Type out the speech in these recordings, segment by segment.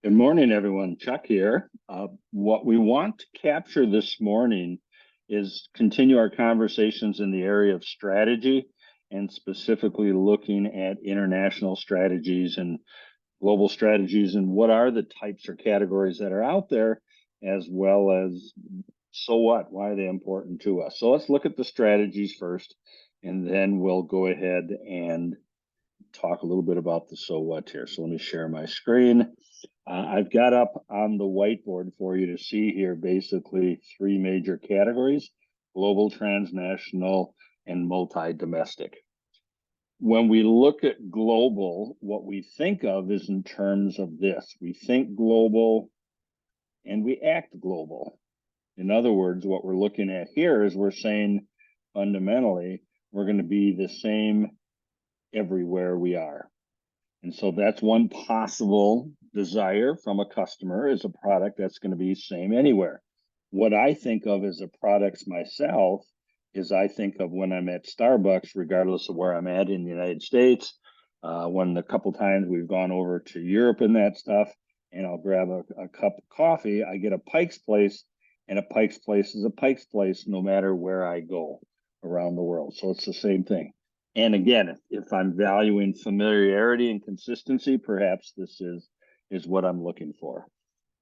Good morning, everyone. Chuck here. What we want to capture this morning is continue our conversations in the area of strategy and specifically looking at international strategies and global strategies and what are the types or categories that are out there, as well as so what, why are they important to us? So let's look at the strategies first, and then we'll go ahead and talk a little bit about the so what here. So let me share my screen. I've got up on the whiteboard for you to see here basically three major categories: global, transnational, and multi-domestic. When we look at global, what we think of is in terms of this. We think global and we act global. In other words, what we're looking at here is we're saying fundamentally, we're going to be the same everywhere we are. And so that's one possible desire from a customer, is a product that's going to be same anywhere. What I think of as a products myself is I think of when I'm at Starbucks, regardless of where I'm at in the United States, when a couple times we've gone over to Europe and that stuff, and I'll grab a cup of coffee, I get a Pike's Place, and a Pike's Place is a Pike's Place no matter where I go around the world. So it's the same thing. And again, if I'm valuing familiarity and consistency, perhaps this is what I'm looking for.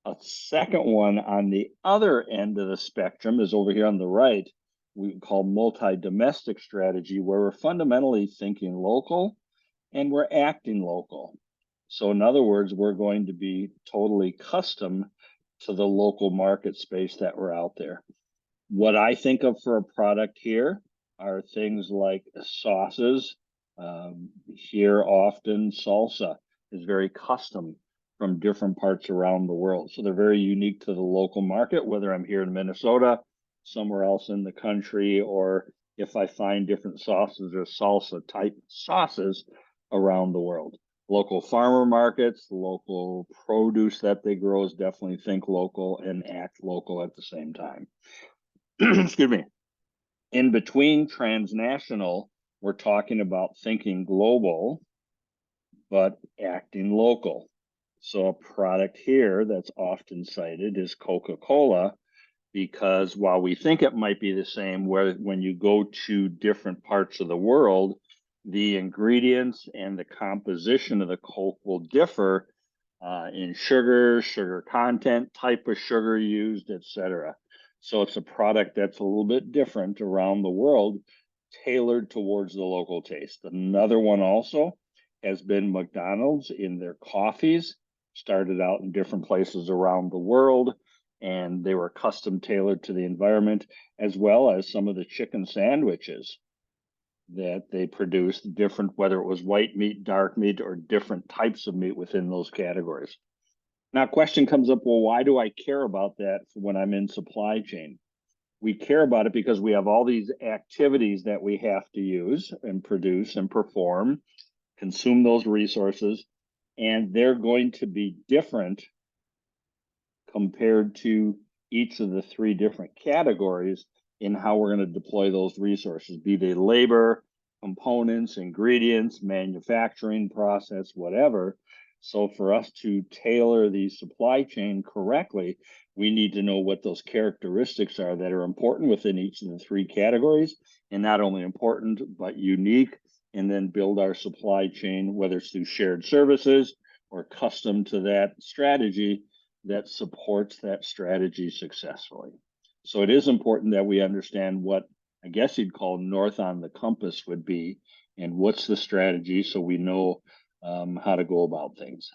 A second one on the other end of the spectrum is over here on the right, we call multi-domestic strategy, where we're fundamentally thinking local and we're acting local. So in other words, we're going to be totally custom to the local market space that we're out there. What I think of for a product here are things like sauces. Here often salsa is very custom from different parts around the world. So they're very unique to the local market, whether I'm here in Minnesota, somewhere else in the country, or if I find different sauces or salsa type sauces around the world. Local farmer markets, local produce that they grow is definitely think local and act local at the same time. Excuse me. In between transnational, we're talking about thinking global, but acting local. So a product here that's often cited is Coca-Cola, because while we think it might be the same, where when you go to different parts of the world, the ingredients and the composition of the Coke will differ in sugar content, type of sugar used, etc. So it's a product that's a little bit different around the world, tailored towards the local taste. Another one also has been McDonald's in their coffees, started out in different places around the world, and they were custom tailored to the environment, as well as some of the chicken sandwiches that they produced, different, whether it was white meat, dark meat, or different types of meat within those categories. Now, a question comes up, well, why do I care about that when I'm in supply chain? We care about it because we have all these activities that we have to use and produce and perform, consume those resources, and they're going to be different compared to each of the three different categories in how we're going to deploy those resources, be they labor, components, ingredients, manufacturing process, whatever. So for us to tailor the supply chain correctly, we need to know what those characteristics are that are important within each of the three categories, and not only important, but unique, and then build our supply chain, whether it's through shared services or custom to that strategy, that supports that strategy successfully. So it is important that we understand what I guess you'd call north on the compass would be, and what's the strategy, so we know how to go about things.